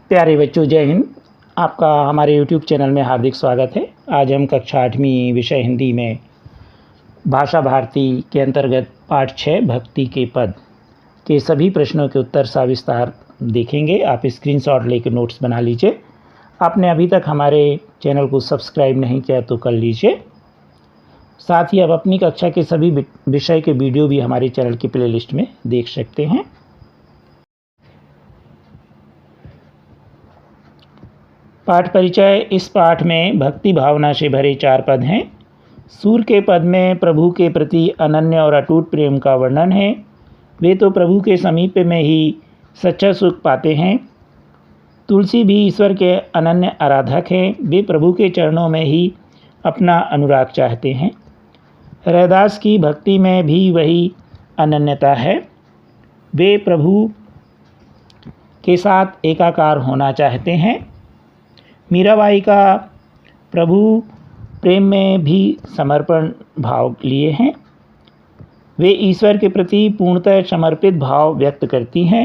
प्यारे बच्चों, जय हिंद। आपका हमारे YouTube चैनल में हार्दिक स्वागत है। आज हम कक्षा 8वीं विषय हिंदी में भाषा भारती के अंतर्गत पाठ 6 भक्ति के पद के सभी प्रश्नों के उत्तर सविस्तार देखेंगे। आप स्क्रीनशॉट लेकर नोट्स बना लीजिए। आपने अभी तक हमारे चैनल को सब्सक्राइब नहीं किया तो कर लीजिए। साथ ही आप अपनी कक्षा के सभी विषय के वीडियो भी हमारे चैनल की प्लेलिस्ट में देख सकते हैं। पाठ परिचय। इस पाठ में भक्ति भावना से भरे 4 पद हैं। सूर के पद में प्रभु के प्रति अनन्य और अटूट प्रेम का वर्णन है। वे तो प्रभु के समीप में ही सच्चा सुख पाते हैं। तुलसी भी ईश्वर के अनन्य आराधक हैं। वे प्रभु के चरणों में ही अपना अनुराग चाहते हैं। रैदास की भक्ति में भी वही अनन्यता है। वे प्रभु के साथ एकाकार होना चाहते हैं। मीराबाई का प्रभु प्रेम में भी समर्पण भाव लिए हैं। वे ईश्वर के प्रति पूर्णतः समर्पित भाव व्यक्त करती हैं।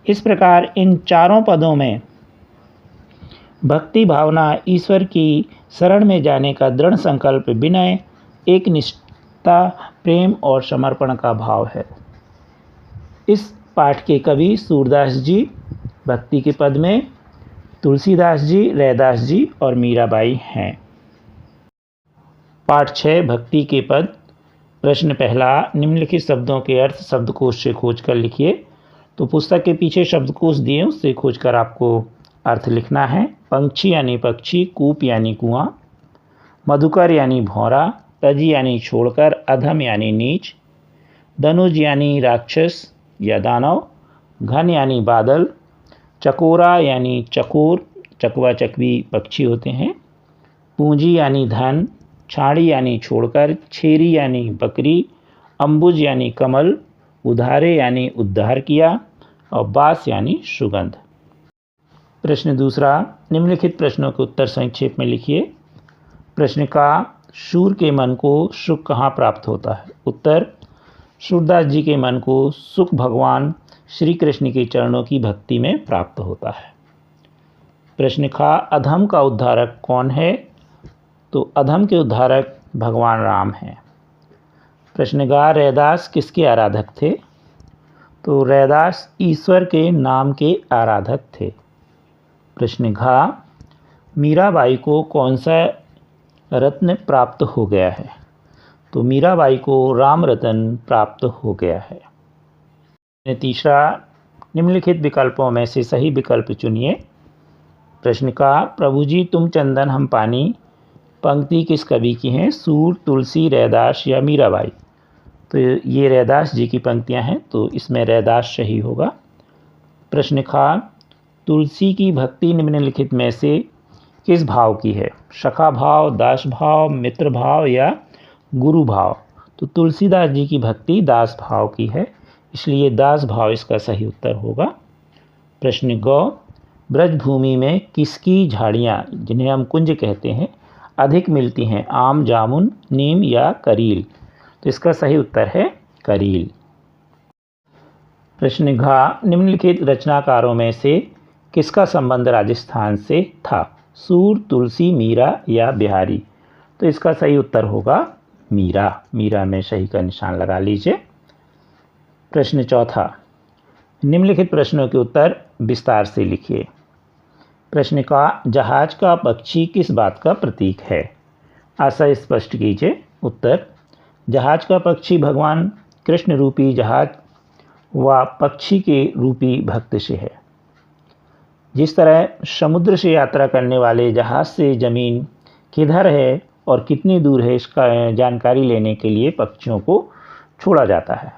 इस प्रकार इन चारों पदों में भक्ति भावना ईश्वर की शरण में जाने का दृढ़ संकल्प, विनय, एक निष्ठा, प्रेम और समर्पण का भाव है। इस पाठ के कवि सूरदास जी, भक्ति के पद में तुलसीदास जी, रैदास जी और मीराबाई हैं। पाठ 6 भक्ति के पद। प्रश्न पहला, निम्नलिखित शब्दों के अर्थ शब्दकोश से खोजकर लिखिए। तो पुस्तक के पीछे शब्दकोश दिए, उससे खोजकर आपको अर्थ लिखना है। पंक्षी यानी पक्षी, कूप यानी कुआं, मधुकर यानी भौरा, तज यानी छोड़कर, अधम यानी नीच, धनुज यानी राक्षस या दानव, घन यानी बादल, चकोरा यानी चकोर, चकवा चकवी पक्षी होते हैं, पूंजी यानी धन, छाड़ी यानी छोड़कर, छेरी यानी बकरी, अम्बुज यानी कमल, उधारे यानी उद्धार किया और बास यानी सुगंध। प्रश्न दूसरा, निम्नलिखित प्रश्नों के उत्तर संक्षेप में लिखिए। प्रश्न का, शूर के मन को सुख कहाँ प्राप्त होता है? उत्तर, सूरदास जी के मन को सुख भगवान श्री कृष्ण के चरणों की भक्ति में प्राप्त होता है। प्रश्न खा, अधम का उद्धारक कौन है? तो अधम के उद्धारक भगवान राम हैं। प्रश्न गा, रैदास किसके आराधक थे? तो रैदास ईश्वर के नाम के आराधक थे। प्रश्न घा, मीराबाई को कौन सा रत्न प्राप्त हो गया है? तो मीराबाई को राम रतन प्राप्त हो गया है। तीसरा, निम्नलिखित विकल्पों में से सही विकल्प चुनिए। प्रश्न का, प्रभु जी तुम चंदन हम पानी पंक्ति किस कवि की हैं? सूर, तुलसी, रैदास या मीराबाई? तो ये रैदास जी की पंक्तियां हैं, तो इसमें रैदास सही होगा। प्रश्न खा, तुलसी की भक्ति निम्नलिखित में से किस भाव की है? सखा भाव, दास भाव, मित्र भाव या गुरु भाव? तो तुलसीदास जी की भक्ति दास भाव की है, इसलिए दास भाव इसका सही उत्तर होगा। प्रश्न गौ, ब्रजभूमि में किसकी झाड़ियाँ, जिन्हें हम कुंज कहते हैं, अधिक मिलती हैं? आम, जामुन, नीम या करील? तो इसका सही उत्तर है करील। प्रश्न घा, निम्नलिखित रचनाकारों में से किसका संबंध राजस्थान से था? सूर, तुलसी, मीरा या बिहारी? तो इसका सही उत्तर होगा मीरा। मीरा में सही का निशान लगा लीजिए। प्रश्न चौथा, निम्नलिखित प्रश्नों के उत्तर विस्तार से लिखिए। प्रश्न का, जहाज का पक्षी किस बात का प्रतीक है? आशय स्पष्ट कीजिए। उत्तर, जहाज का पक्षी भगवान कृष्ण रूपी जहाज व पक्षी के रूपी भक्त से है। जिस तरह समुद्र से यात्रा करने वाले जहाज से जमीन किधर है और कितनी दूर है इसका जानकारी लेने के लिए पक्षियों को छोड़ा जाता है।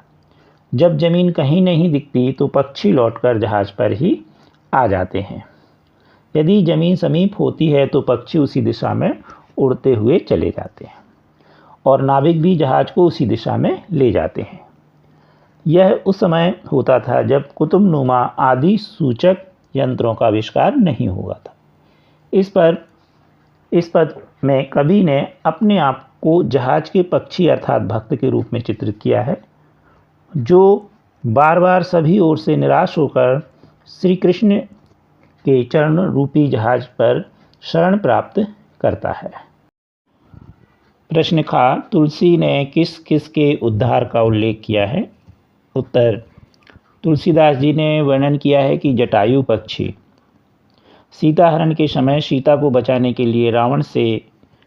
जब जमीन कहीं नहीं दिखती तो पक्षी लौटकर जहाज पर ही आ जाते हैं। यदि जमीन समीप होती है तो पक्षी उसी दिशा में उड़ते हुए चले जाते हैं और नाविक भी जहाज को उसी दिशा में ले जाते हैं। यह उस समय होता था जब कुतुबनुमा आदि सूचक यंत्रों का आविष्कार नहीं हुआ था। इस पद में कवि ने अपने आप को जहाज के पक्षी अर्थात भक्त के रूप में चित्रित किया है, जो बार बार सभी ओर से निराश होकर श्री कृष्ण के चरण रूपी जहाज पर शरण प्राप्त करता है। प्रश्न खा, तुलसी ने किस किस के उद्धार का उल्लेख किया है? उत्तर, तुलसीदास जी ने वर्णन किया है कि जटायु पक्षी सीता हरण के समय सीता को बचाने के लिए रावण से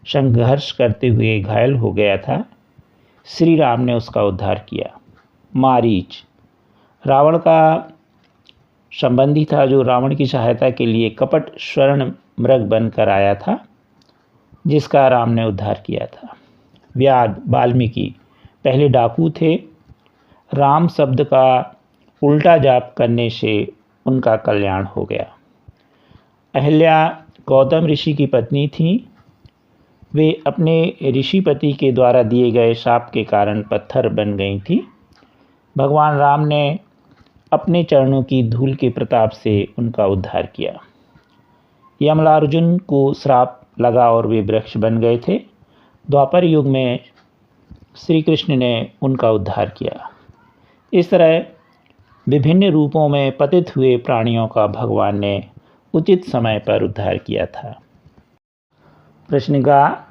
संघर्ष करते हुए घायल हो गया था। श्री राम ने उसका उद्धार किया। मारीच रावण का संबंधी था, जो रावण की सहायता के लिए कपट स्वर्ण मृग बनकर आया था, जिसका राम ने उद्धार किया था। व्याध वाल्मीकि पहले डाकू थे। राम शब्द का उल्टा जाप करने से उनका कल्याण हो गया। अहिल्या गौतम ऋषि की पत्नी थीं। वे अपने ऋषिपति के द्वारा दिए गए शाप के कारण पत्थर बन गई थीं। भगवान राम ने अपने चरणों की धूल के प्रताप से उनका उद्धार किया। यमलार्जुन को श्राप लगा और वे वृक्ष बन गए थे। द्वापर युग में श्री कृष्ण ने उनका उद्धार किया। इस तरह विभिन्न रूपों में पतित हुए प्राणियों का भगवान ने उचित समय पर उद्धार किया था। प्रश्न गा,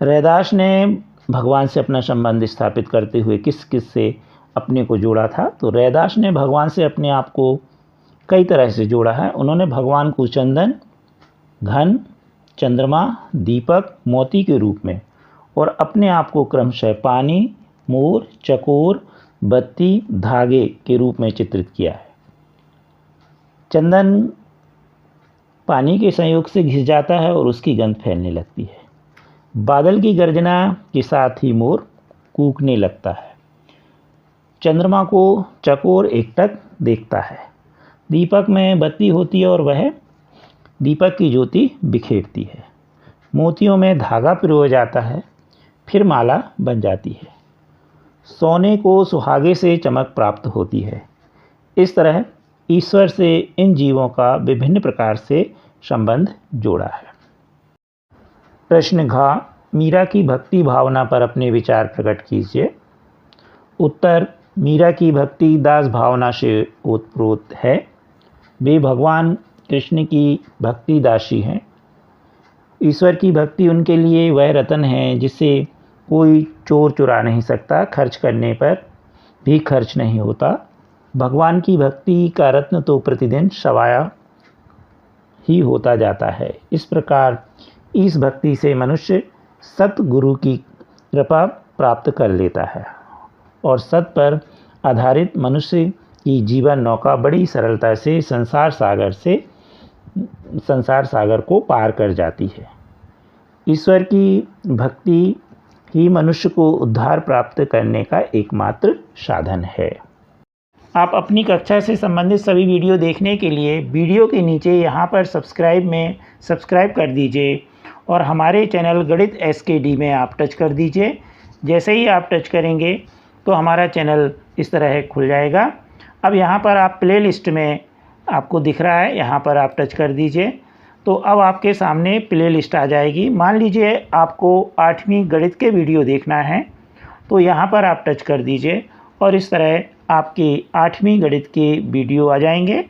रैदास ने भगवान से अपना संबंध स्थापित करते हुए किस किस से अपने को जोड़ा था? तो रैदास ने भगवान से अपने आप को कई तरह से जोड़ा है। उन्होंने भगवान को चंदन, घन, चंद्रमा, दीपक, मोती के रूप में और अपने आप को क्रमशः पानी, मोर, चकोर, बत्ती, धागे के रूप में चित्रित किया है। चंदन पानी के संयोग से घिस जाता है और उसकी गंध फैलने लगती है। बादल की गर्जना के साथ ही मोर कूकने लगता है। चंद्रमा को चकोर एकटक देखता है। दीपक में बत्ती होती है और वह दीपक की ज्योति बिखेरती है। मोतियों में धागा पिरोया जाता है, फिर माला बन जाती है। सोने को सुहागे से चमक प्राप्त होती है। इस तरह ईश्वर से इन जीवों का विभिन्न प्रकार से संबंध जोड़ा है। प्रश्न घ, मीरा की भक्ति भावना पर अपने विचार प्रकट कीजिए। उत्तर, मीरा की भक्ति दास भावना से ओतप्रोत है। वे भगवान कृष्ण की भक्ति दासी हैं। ईश्वर की भक्ति उनके लिए वह रतन है जिसे कोई चोर चुरा नहीं सकता, खर्च करने पर भी खर्च नहीं होता। भगवान की भक्ति का रत्न तो प्रतिदिन सवाया ही होता जाता है। इस प्रकार इस भक्ति से मनुष्य सतगुरु की कृपा प्राप्त कर लेता है और सत पर आधारित मनुष्य की जीवन नौका बड़ी सरलता से संसार सागर को पार कर जाती है। ईश्वर की भक्ति ही मनुष्य को उद्धार प्राप्त करने का एकमात्र साधन है। आप अपनी कक्षा से संबंधित सभी वीडियो देखने के लिए वीडियो के नीचे यहाँ पर सब्सक्राइब कर दीजिए और हमारे चैनल गणित SKD में आप टच कर दीजिए। जैसे ही आप टच करेंगे तो हमारा चैनल इस तरह खुल जाएगा। अब यहाँ पर आप प्ले लिस्ट में आपको दिख रहा है, यहाँ पर आप टच कर दीजिए तो अब आपके सामने प्ले लिस्ट आ जाएगी। मान लीजिए आपको 8वीं गणित के वीडियो देखना है तो यहाँ पर आप टच कर दीजिए और इस तरह आपके 8वीं गणित के वीडियो आ जाएंगे।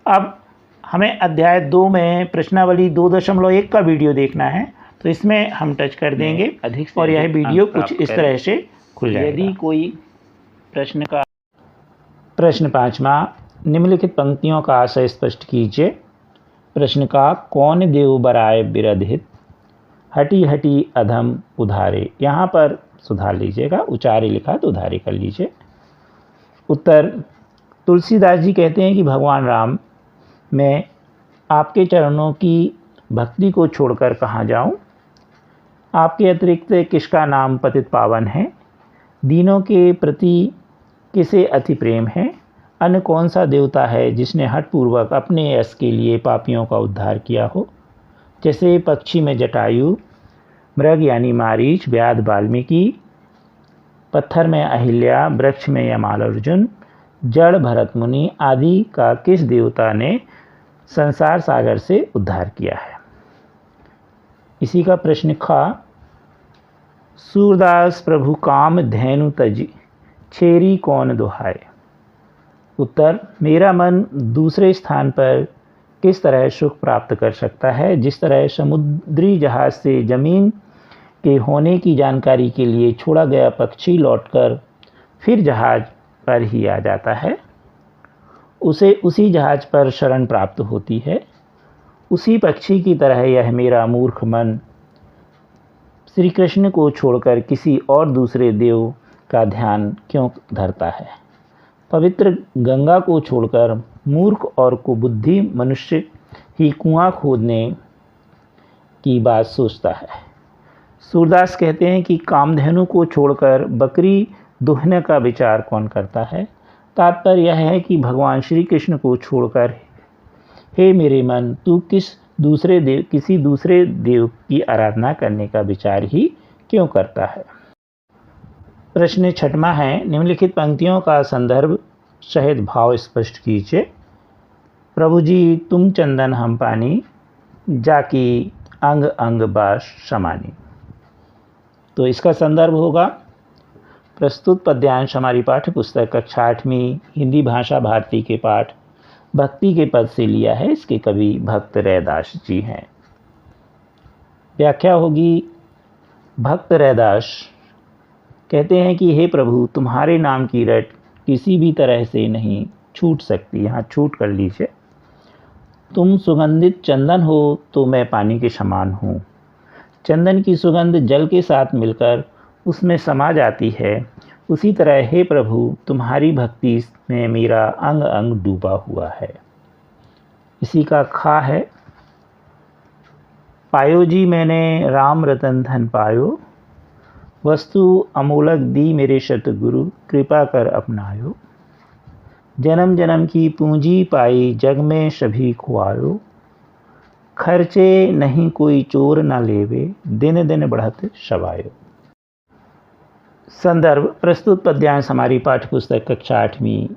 अब हमें अध्याय 2 में प्रश्नावली 2.1 का वीडियो देखना है तो इसमें हम टच कर देंगे और यह वीडियो कुछ इस तरह से खुल जाएगा। यदि कोई प्रश्न 5वां, निम्नलिखित पंक्तियों का आशय स्पष्ट कीजिए। प्रश्न का, कौन देव बराए बिरधित, हटी हटी अधम उधारे। यहाँ पर सुधार लीजिएगा, उचारे लिखा तो उधारे कर लीजिए। उत्तर, तुलसीदास जी कहते हैं कि भगवान राम, मैं आपके चरणों की भक्ति को छोड़कर कहाँ जाऊँ? आपके अतिरिक्त किसका नाम पतित पावन है? दीनों के प्रति किसे अति प्रेम है? अन्य कौन सा देवता है जिसने हठपूर्वक अपने यश के लिए पापियों का उद्धार किया हो? जैसे पक्षी में जटायु, मृग यानी मारीच, व्याध वाल्मीकि, पत्थर में अहिल्या, वृक्ष में यमालर्जुन, जड़ भरत मुनि आदि का किस देवता ने संसार सागर से उद्धार किया है? इसी का प्रश्न खा, सूरदास प्रभु काम धैनु तजी, छेरी कौन दुहाए। उत्तर, मेरा मन दूसरे स्थान पर किस तरह सुख प्राप्त कर सकता है। जिस तरह समुद्री जहाज से ज़मीन के होने की जानकारी के लिए छोड़ा गया पक्षी लौटकर फिर जहाज पर ही आ जाता है, उसे उसी जहाज पर शरण प्राप्त होती है। उसी पक्षी की तरह यह मेरा मूर्ख मन श्री कृष्ण को छोड़कर किसी और दूसरे देव का ध्यान क्यों धरता है। पवित्र गंगा को छोड़कर मूर्ख और कुबुद्धि मनुष्य ही कुआं खोदने की बात सोचता है। सूरदास कहते हैं कि कामधेनु को छोड़कर बकरी दुहने का विचार कौन करता है। तात्पर्य यह है कि भगवान श्री कृष्ण को छोड़कर हे मेरे मन, तू किसी दूसरे देव की आराधना करने का विचार ही क्यों करता है। प्रश्न 6वां है, निम्नलिखित पंक्तियों का संदर्भ सहित भाव स्पष्ट कीजिए। प्रभु जी तुम चंदन हम पानी, जाकी अंग अंग बास समानी। तो इसका संदर्भ होगा प्रस्तुत पद्यांश हमारी पाठ्य पुस्तक कक्षा 8वीं हिंदी भाषा भारती के पाठ भक्ति के पद से लिया है। इसके कवि भक्त रैदास जी हैं। व्याख्या होगी। भक्त रैदास कहते हैं कि हे प्रभु, तुम्हारे नाम की रट किसी भी तरह से नहीं छूट सकती। यहाँ छूट कर लीजिए। तुम सुगंधित चंदन हो तो मैं पानी के समान हूँ। चंदन की सुगंध जल के साथ मिलकर उसमें समा जाती है। उसी तरह हे प्रभु, तुम्हारी भक्ति में मेरा अंग अंग डूबा हुआ है। इसी का खा है। पायो जी मैंने राम रतन धन पायो, वस्तु अमोलक दी मेरे सतगुरु, कृपा कर अपनायो। जन्म जन्म की पूंजी पाई जग में सभी खुआयो, खर्चे नहीं कोई चोर न लेवे, दिन दिन बढ़त सवायो। संदर्भ प्रस्तुत पद्यांश हमारी पाठ्यपुस्तक कक्षा 8वीं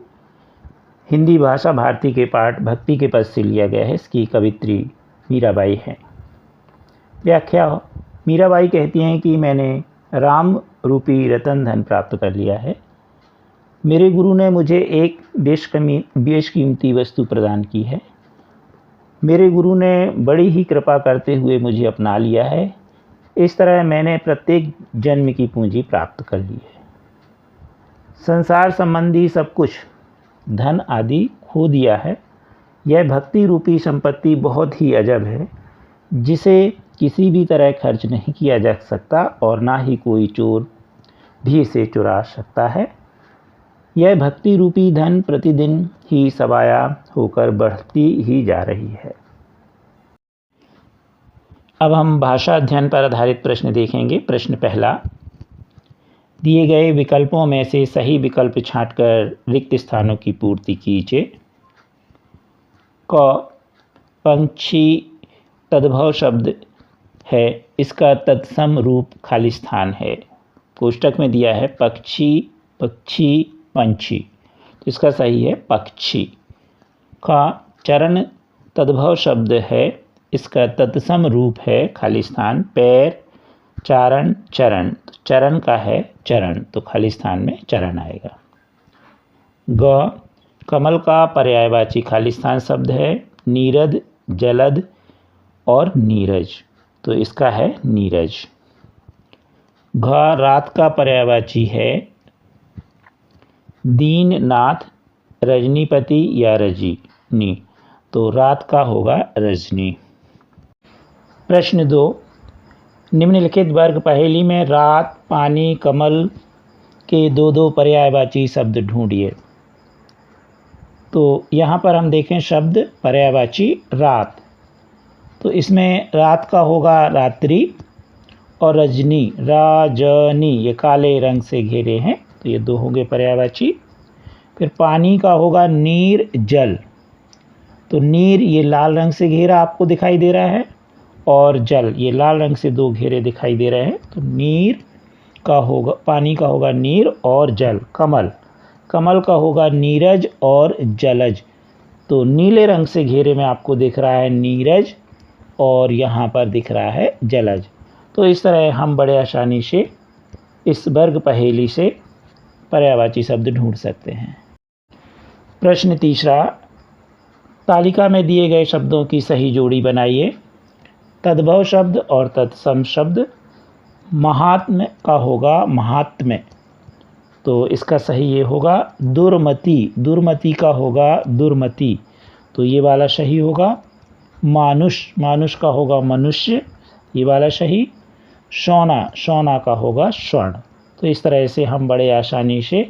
हिंदी भाषा भारती के पाठ भक्ति के पद से लिया गया है। इसकी कवित्री मीराबाई है। व्याख्या। मीराबाई कहती हैं कि मैंने राम रूपी रतन धन प्राप्त कर लिया है। मेरे गुरु ने मुझे एक बेशकीमती वस्तु प्रदान की है। मेरे गुरु ने बड़ी ही कृपा करते हुए मुझे अपना लिया है। इस तरह मैंने प्रत्येक जन्म की पूंजी प्राप्त कर ली है। संसार संबंधी सब कुछ धन आदि खो दिया है। यह भक्ति रूपी संपत्ति बहुत ही अजब है, जिसे किसी भी तरह खर्च नहीं किया जा सकता और ना ही कोई चोर भी इसे चुरा सकता है। यह भक्ति रूपी धन प्रतिदिन ही सवाया होकर बढ़ती ही जा रही है। अब हम भाषा अध्ययन पर आधारित प्रश्न देखेंगे। प्रश्न पहला, दिए गए विकल्पों में से सही विकल्प छांटकर रिक्त स्थानों की पूर्ति कीजिए। क, पंछी तद्भव शब्द है, इसका तत्सम रूप खाली स्थान है। कोष्टक में दिया है पक्षी, पक्षी, पंछी, तो इसका सही है पक्षी। ख, चरण तद्भव शब्द है, इसका तत्सम रूप है खाली स्थान पैर, चारण, चरण, तो चरण का है चरण, तो खाली स्थान में चरण आएगा। ग, कमल का पर्यायवाची खाली स्थान शब्द है नीरद, जलद और नीरज, तो इसका है नीरज। घ, रात का पर्यायवाची है दीननाथ, रजनीपति या रजनी, तो रात का होगा रजनी। प्रश्न 2, निम्नलिखित वर्ग पहेली में रात, पानी, कमल के दो दो पर्यायवाची शब्द ढूंढिए। तो यहाँ पर हम देखें शब्द पर्यायवाची रात, तो इसमें रात का होगा रात्रि और रजनी, राजनी, ये काले रंग से घेरे हैं, तो ये दो होंगे पर्यायवाची। फिर पानी का होगा नीर, जल, तो नीर ये लाल रंग से घेरा आपको दिखाई दे रहा है और जल ये लाल रंग से दो घेरे दिखाई दे रहे हैं, तो नीर का होगा, पानी का होगा नीर और जल। कमल, कमल का होगा नीरज और जलज, तो नीले रंग से घेरे में आपको दिख रहा है नीरज और यहाँ पर दिख रहा है जलज। तो इस तरह हम बड़े आसानी से इस वर्ग पहेली से पर्यायवाची शब्द ढूंढ सकते हैं। प्रश्न तीसरा, तालिका में दिए गए शब्दों की सही जोड़ी बनाइए। तद्भव शब्द और तत्सम शब्द। महात्म्य का होगा महात्म्य, तो इसका सही ये होगा दुर्मति। दुर्मति का होगा दुर्मति, तो ये वाला सही होगा। मानुष, मानुष का होगा मनुष्य, ये वाला सही। सोना, सोना का होगा स्वर्ण। तो इस तरह से हम बड़े आसानी से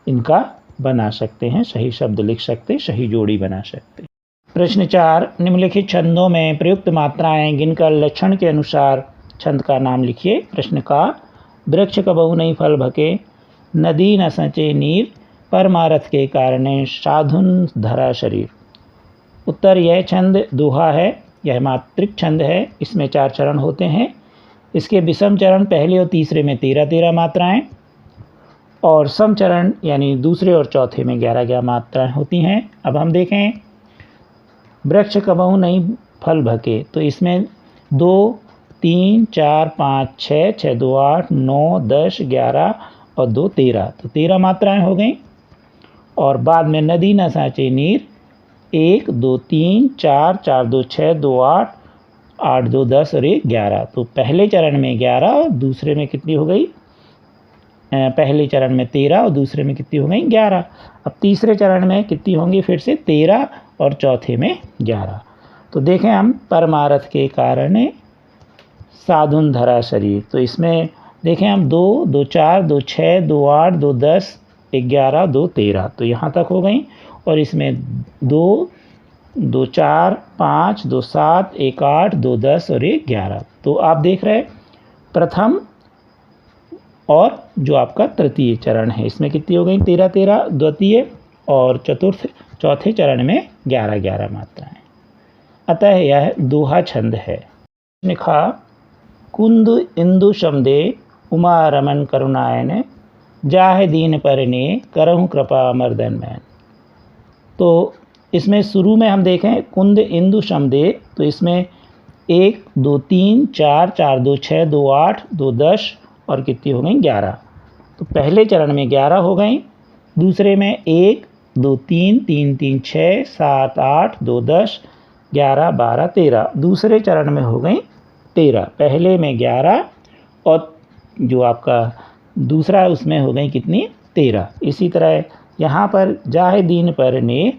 इनका बना सकते हैं, सही शब्द लिख सकते, सही जोड़ी बना सकते। प्रश्न 4, निम्नलिखित छंदों में प्रयुक्त मात्राएं गिनकर लक्षण के अनुसार छंद का नाम लिखिए। प्रश्न का, वृक्ष कबहु नहीं फल भके, नदी न सचे नीर, परमारथ के कारणे साधुन धरा शरीर। उत्तर, यह छंद दोहा है, यह मात्रिक छंद है। इसमें 4 चरण होते हैं। इसके विषम चरण पहले और तीसरे में 13-13 मात्राएं, और सम चरण यानी दूसरे और चौथे में 11-11 मात्राएं होती हैं। अब हम देखें, वृक्ष कबहु नहीं फल भके, तो इसमें 2, 3, 4, 5, 6, 6 2 8, 9, 10, 11 और 2 13, तो 13 मात्राएं हो गई। और बाद में नदी न साँचे नीर, 1, 2, 3, 4, 4, 2, 6, 2, 8, 8, 2, 10 और 1 11। तो पहले चरण में 11 और दूसरे में कितनी हो गई, पहले चरण में 13 और दूसरे में कितनी हो गई 11। अब तीसरे चरण में कितनी होंगी, फिर से 13 और चौथे में 11। तो देखें हम, परमारथ के कारण साधुन धरा शरीर, तो इसमें देखें हम 2, 2, 4, 2, 6, 2, 8, 2, 10, 11, 2, 13, तो यहाँ तक हो गई। और इसमें 2, 2, 4, 5, 2, 7, 1, 8, 2, 10 और 1 11। तो आप देख रहे हैं प्रथम और जो आपका तृतीय चरण है, इसमें कितनी हो गई 13-13, द्वितीय और चौथे चरण में 11-11 मात्राएं। अतः यह दोहा छंद है। लिखा, कुंद इंदु शमदे उमा रमन करुणायन, जाहे दीन परने करहु कृपा मर्दन मैन। तो इसमें शुरू में हम देखें कुंद इंदु शमदे, तो इसमें 1, 2, 3, 4, 4, 2, 6, 2, 8, 2, 10 और कितनी हो गई 11। तो पहले चरण में 11 हो गई, दूसरे में 1, 2, 3, 3, 3, 6, 7, 8, 2, 10, 11, 12, 13। दूसरे चरण में हो गई 13, पहले में 11 और जो आपका दूसरा उसमें हो गई कितनी 13। इसी तरह यहाँ पर जाहे दीन पर ने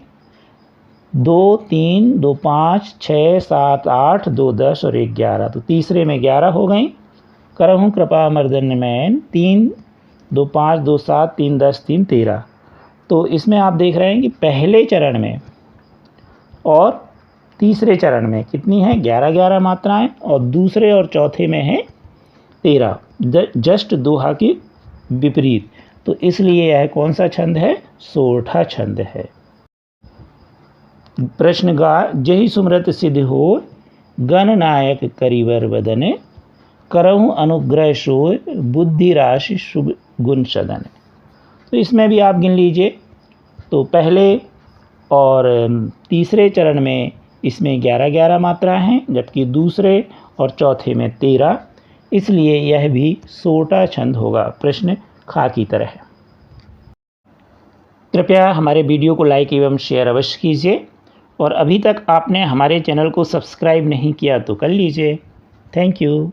2, 3, 2, 5, 6, 7, 8, 2, 10 और 1 11। तो तीसरे में 11 हो गई। करहूँ कृपा मर्दन मैन 3, 2, 5, 2, 7, 3, 10, 3, 13। तो इसमें आप देख रहे हैं कि पहले चरण में और तीसरे चरण में कितनी है 11-11 मात्राएं, और दूसरे और चौथे में है 13, जस्ट दोहा की विपरीत। तो इसलिए यह कौन सा छंद है, सोरठा छंद है। प्रश्न गा, जही सुमरत सिद्ध हो, गण नायक करिवर बदन, करहूँ अनुग्रह सोय, बुद्धि राशि शुभ गुण सदन। तो इसमें भी आप गिन लीजिए, तो पहले और तीसरे चरण में इसमें 11-11 मात्रा हैं, जबकि दूसरे और चौथे में 13, इसलिए यह भी सोरठा छंद होगा। प्रश्न खा की तरह। कृपया हमारे वीडियो को लाइक एवं शेयर अवश्य कीजिए, और अभी तक आपने हमारे चैनल को सब्सक्राइब नहीं किया तो कर लीजिए। Thank you.